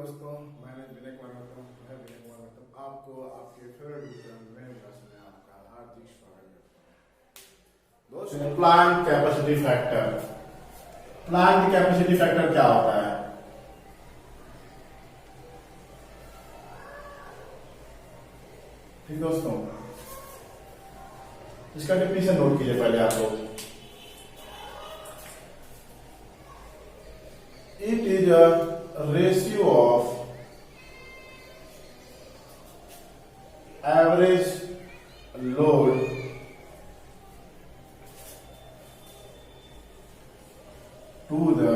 दोस्तों, मैं विनय कुमार आपको आपके फेवरेट में आपका हार्दिक स्वागत करता हूँ। दोस्तों, plant capacity factor. Plant capacity factor क्या होता है? ठीक दोस्तों, इसका डेफिनेशन नोट कीजिए पहले आप लोग। It is a ratio of average load to the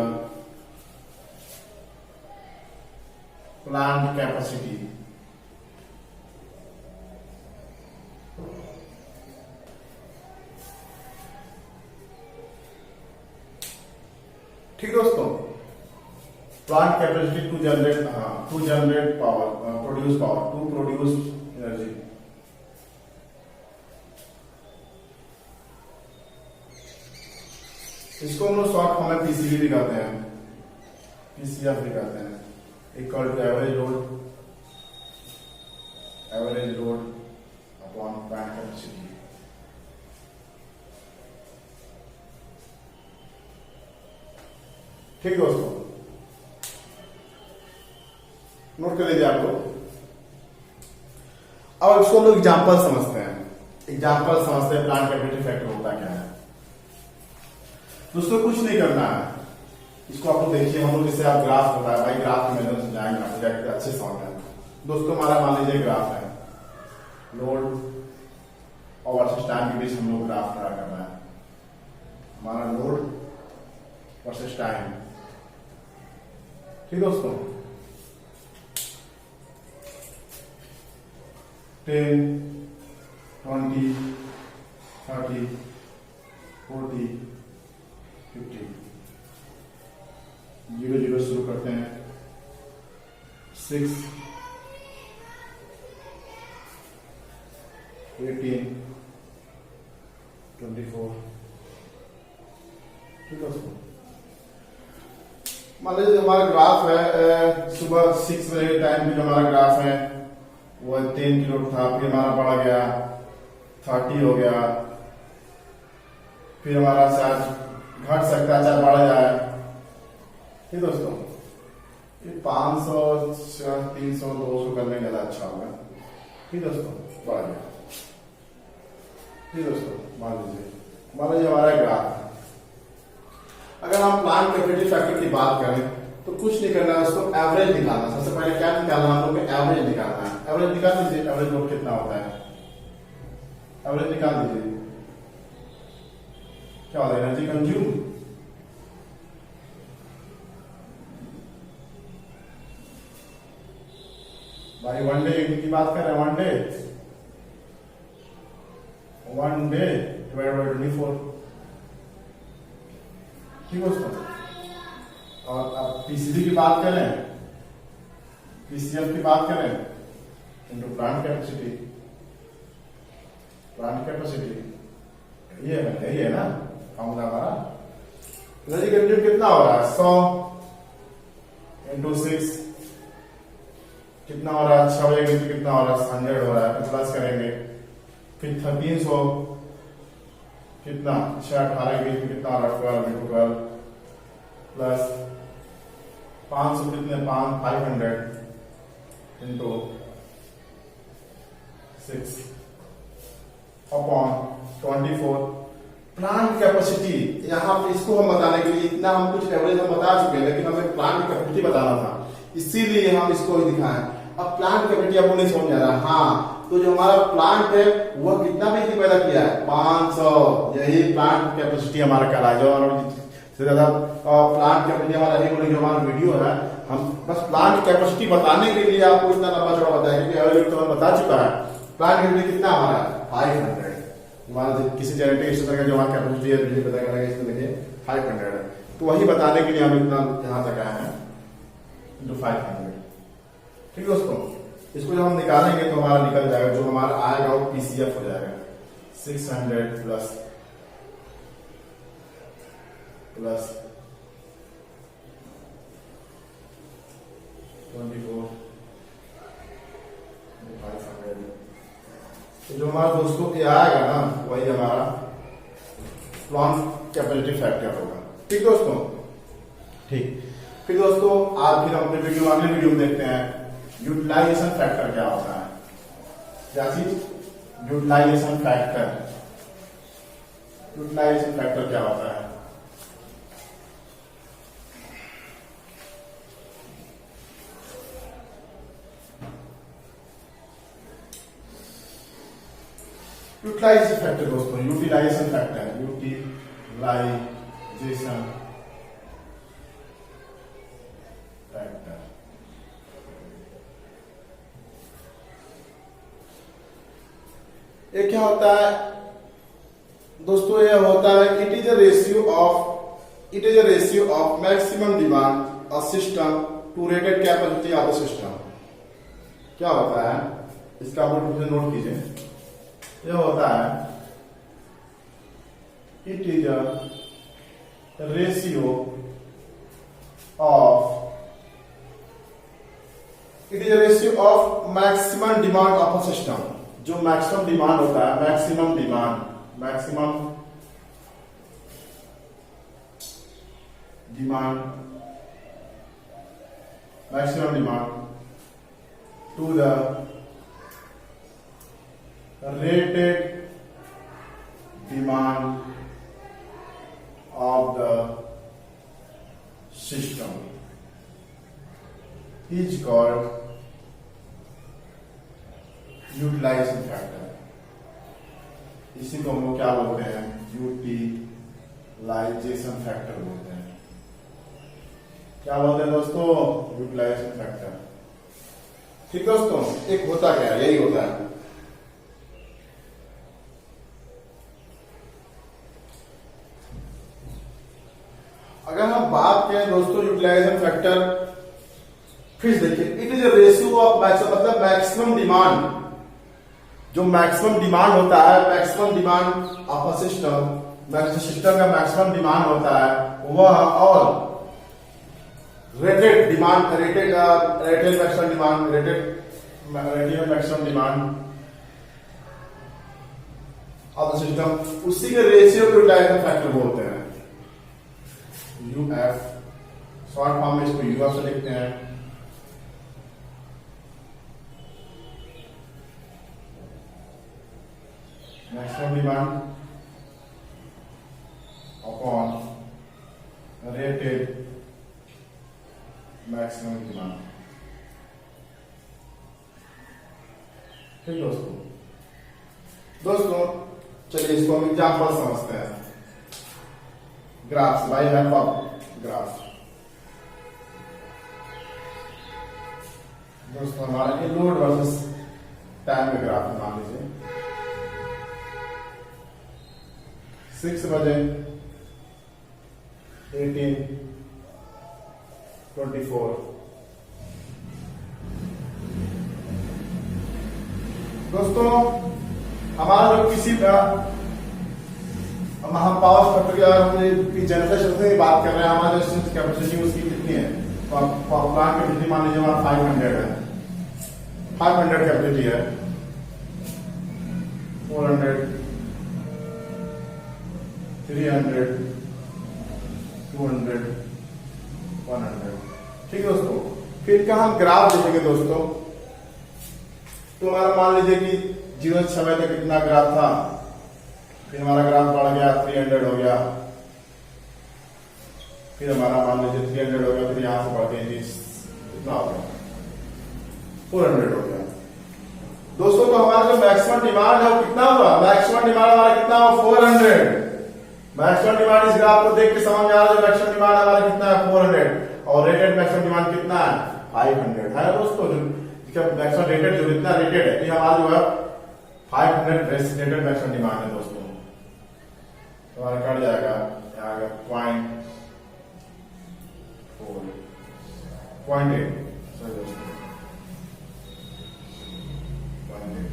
plant capacity. ठीक दोस्तों, plant capacity to generate power, produce power, to produce energy. इसको हम लोग शॉर्ट फॉर्म में पीसीबी भी कहते हैं, पीसीएफ भी कहते हैं। Equal to average load upon plant capacity. ठीक दोस्तों, नोट कर लीजिए आप लोग। अब इसको लोग एग्जाम्पल समझते हैं। प्लांट कैपेसिटी फैक्टर होता क्या है। दोस्तों, कुछ नहीं करना है। इसको आप लोग देखिए, हम लोग जैसे आप ग्राफ होता है, भाई ग्राफ के माध्यम से जाएंगे आपको जाकर अच्छे समझ में। दोस्तों, हमारा मान लीजिए ग्राफ है, लोड और वर्सेस टाइम के बीच हम लोग ग्राफ ड्रा करना है। हमारा लोड वर्सेस टाइम। ठीक दोस्तों, 10, 20, 30, 40, 50, 0 शुरू करते हैं। 6, 18, 24। ठीक है दोस्तों, मान लीजिए हमारा ग्राफ है, सुबह 6 बजे के टाइम भी हमारा ग्राफ है वो 10 किलो था, फिर हमारा बढ़ गया 30 हो गया, फिर हमारा शायद घट सकता है, चाहे बढ़ जाए। ठीक दोस्तों, ये 500, 300, 200 करने ज्यादा अच्छा होगा। ठीक दोस्तों, बढ़ गया। ठीक दोस्तों, मान लीजिए हमारा ग्राफ है। अगर हम प्लांट कैपेसिटी फैक्टर की बात करें तो कुछ नहीं करना है, उसको एवरेज निकालना। सबसे पहले क्या निकालना है हम लोग को? एवरेज निकालना है। एवरेज निकाल दीजिए। एवरेज लोड कितना होता है? एवरेज निकाल दीजिए। क्या होता है? Energy consume. भाई वन डे की बात कर रहे हैं, वन डे डिवाइड बाई 24। ठीक दोस्तों, और अब पीसीबी की बात करें, पीसीएफ की बात करें, इनटू प्लांट कैपेसिटी यही है ना फॉर्मूला हमारा। एनर्जी कंज्यूम कितना हो रहा है? 100 इंटू 6 कितना हो रहा है? 6 बजे कितना हो रहा है? 100 हो रहा है। फिर प्लस करेंगे, फिर 1300 कितना? 6, 18 के बीच कितना हो रहा है? 12 इंटू 12 प्लस 500 कितने? 500 इंटू 6 अपॉन 24। प्लांट कैपेसिटी, यहाँ पे इसको हम बताने के लिए इतना हम कुछ एवरेज हम बता चुके हैं, लेकिन हमें प्लांट कैपेसिटी बताना था, इसीलिए हम इसको दिखाएं। अब प्लांट कैपेसिटी आपको नहीं समझ आ रहा। हाँ, तो जो हमारा प्लांट है वह कितना बिजली पैदा किया है? 500। यही प्लांट कैपेसिटी हमारा कहला है। जो हमारा ज्यादा प्लांट कैपेसिटी हमारा जो हमारा वीडियो है, हम बस प्लांट कैपेसिटी बताने के लिए आपको इतना लंबा चौड़ा बताया, क्योंकि एवरेज तो बता चुका है। प्लांट कैपेसिटी कितना हमारा? 500। हमारा किसी जेनेटिक स्टेशन का जो हमारा कैपेसिटी है बिजली पैदा करने का, इसमें देखिए 500 है। तो वही बताने के लिए हम इतना यहां तक आए हैं, इंटू 500। ठीक दोस्तों, इसको जब हम निकालेंगे तो हमारा निकल जाएगा, जो हमारा आएगा वो पीसीएफ हो जाएगा। 600 प्लस 24 500। तो जो हमारा दोस्तों ये आएगा ना वही हमारा प्लांट कैपेसिटी फैक्टर होगा। ठीक दोस्तों, ठीक। फिर दोस्तों आज फिर हम अपने वीडियो अगले वीडियो में देखते हैं यूटिलाइजेशन फैक्टर क्या होता है। क्या चीज? Utilisation factor. यूटिलाइजेशन फैक्टर क्या होता है? यूटिलाइजेशन फैक्टर दोस्तों, यूटिलाइजेशन फैक्टर, यूटिलाइजेशन फैक्टर। ये क्या होता है दोस्तों? ये होता है it is a ratio of maximum demand of system to rated capacity of the system. क्या होता है इसका आप नोट कीजिए। यह होता है it is a ratio of maximum demand of a system. जो मैक्सिमम डिमांड होता है, maximum demand to the rated demand of the system is called utilization factor। इसी को हम लोग क्या बोलते हैं? यूटिलाइजेशन फैक्टर बोलते हैं। क्या बोलते हैं दोस्तों? Utilization factor. ठीक दोस्तों, एक होता क्या है? यही होता है। अगर हम बात करें दोस्तों यूटिलाइजेशन फैक्टर, फिर देखिए it is a ratio of मतलब मैक्सिमम डिमांड। जो मैक्सिमम डिमांड होता है, maximum demand of a system, system का मैक्सिमम डिमांड होता है वह, और rated maximum demand of the system, उसी के रेशियो को यूटिलाइजेशन फैक्टर बोलते हैं। यूएफ शॉर्ट फॉर्म में इसको यूएफ से लिखते हैं। Maximum demand upon rated maximum demand. ठीक दोस्तों, चलिए इसको हम एग्जाम्पल समझते हैं। Graphs, by help of graph. दोस्तों हमारा ये लोड वर्सेस टाइम में ग्राफ मान लीजिए। 6 बजे 18:24। दोस्तों हमारा जो किसी हम पावर फैक्टर की जनरेशन से बात कर रहे हैं, हमारे कैपेसिटी उसकी कितनी है? प्लांट कैपेसिटी मान लीजिए हमारा 500 है, 500 कैपेसिटी है। 400 300 200 100। ठीक है दोस्तों, फिर का हम ग्राफ देखेंगे दोस्तों। तो हमारा मान लीजिए कि 0 समय तक कितना ग्राफ था, फिर हमारा ग्राफ बढ़ गया 300 हो गया, फिर हमारा मान लीजिए 300 हो गया, फिर यहां से बढ़ के कितना हो गया? 400 हो गया। दोस्तों तो हमारा जो मैक्सिमम डिमांड है वो कितना हुआ? मैक्सिमम डिमांड हमारा कितना हुआ? 400। मैक्सिमम डिमांड इस ग्राफ को देख के समझ में आ रहा है मैक्सिमम डिमांड हमारा कितना है? 400। और रेटेड मैक्सिमम डिमांड कितना है? 500 है दोस्तों। जो मैक्सिमम रेटेड जो कितना रेटेड है, ये हमारा जो है 500 रेटेड मैक्सिमम डिमांड है दोस्तों। हमारा कट जाएगा 0.8। सही दोस्तों, 0.8।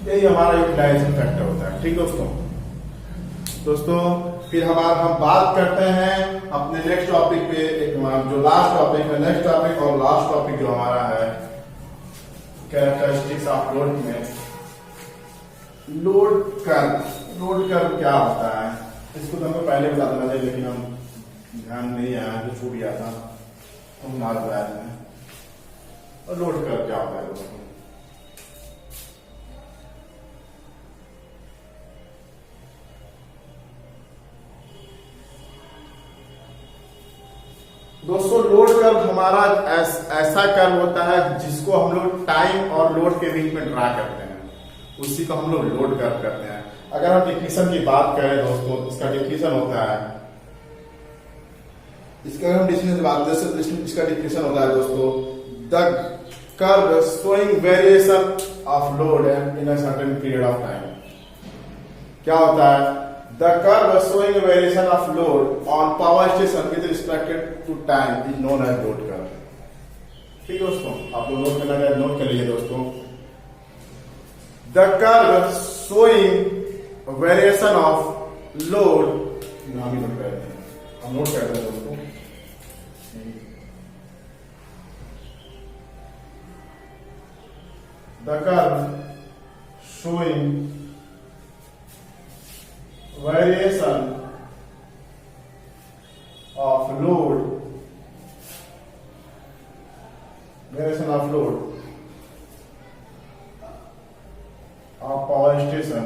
यही हमारा यूटिलाइजेशन फैक्टर होता है। ठीक दोस्तों, फिर हम बात करते हैं अपने नेक्स्ट टॉपिक पे, जो लास्ट टॉपिक है, नेक्स्ट टॉपिक और लास्ट टॉपिक जो हमारा है कैरेक्टरिस्टिक्स ऑफ लोड में। लोड कर्व क्या होता है, इसको तो हमें पहले बता देना चाहिए, लेकिन हम ध्यान नहीं आया, जो छूट गया था तो हम आज बताया था। और लोड कर्व क्या होता है दोस्तों? दोस्तों लोड कर्व हमारा ऐसा कर्व होता है जिसको हम लोग टाइम और लोड के बीच में ड्रा करते हैं, उसी को हम लोग लोड कर्व करते हैं। अगर हम डिफिनेशन की बात करें दोस्तों, इसका डिफिनेशन होता है, इसका हम डिफिनेशन बात करें, इसका डिफिनेशन होता है दोस्तों, the curve showing variation of load in a certain period of time. क्या होता है? The curve showing a variation of load on power station with respect to time is known as load curve। ठीक दोस्तों, आप लोग note करना note कर लीजिए दोस्तों। The curve showing a variation of load, नाम ही नोट करते हैं, हम नोट करते हैं दोस्तों। The curve showing variation of load of power station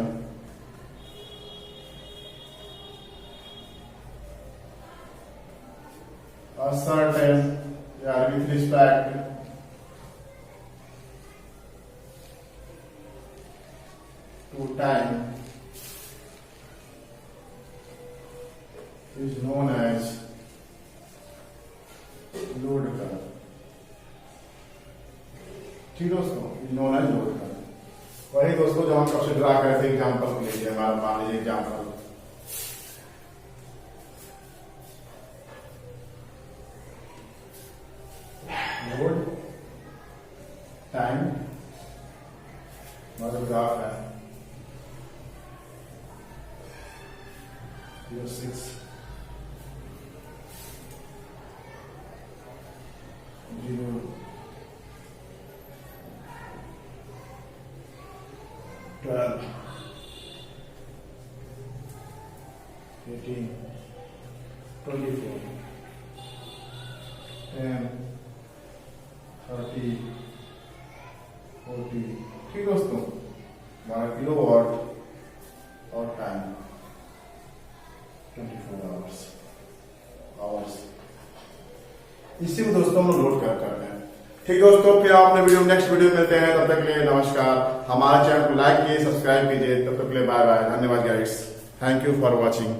a certain with respect to time is known as load curve। ठीक दोस्तों, is known as load curve। वही दोस्तों जो हम सबसे ड्रा करे थे एग्जाम्पल के लिए, हमारा मान लीजिए एग्जाम्पल, लोड टाइम मतलब ग्राफ है 6 0 12 18 24 10 30 40। ठीक दोस्तों, 12 किलो वाट और टाइम 24 आवर्स। इसी को दोस्तों हम लोड करते हैं। ठीक दोस्तों, फिर आप अपने नेक्स्ट वीडियो में मिलते हैं, तब तक के लिए नमस्कार। हमारे चैनल को लाइक कीजिए, सब्सक्राइब कीजिए, तब तक के लिए बाय बाय, धन्यवाद guys, thank you for watching.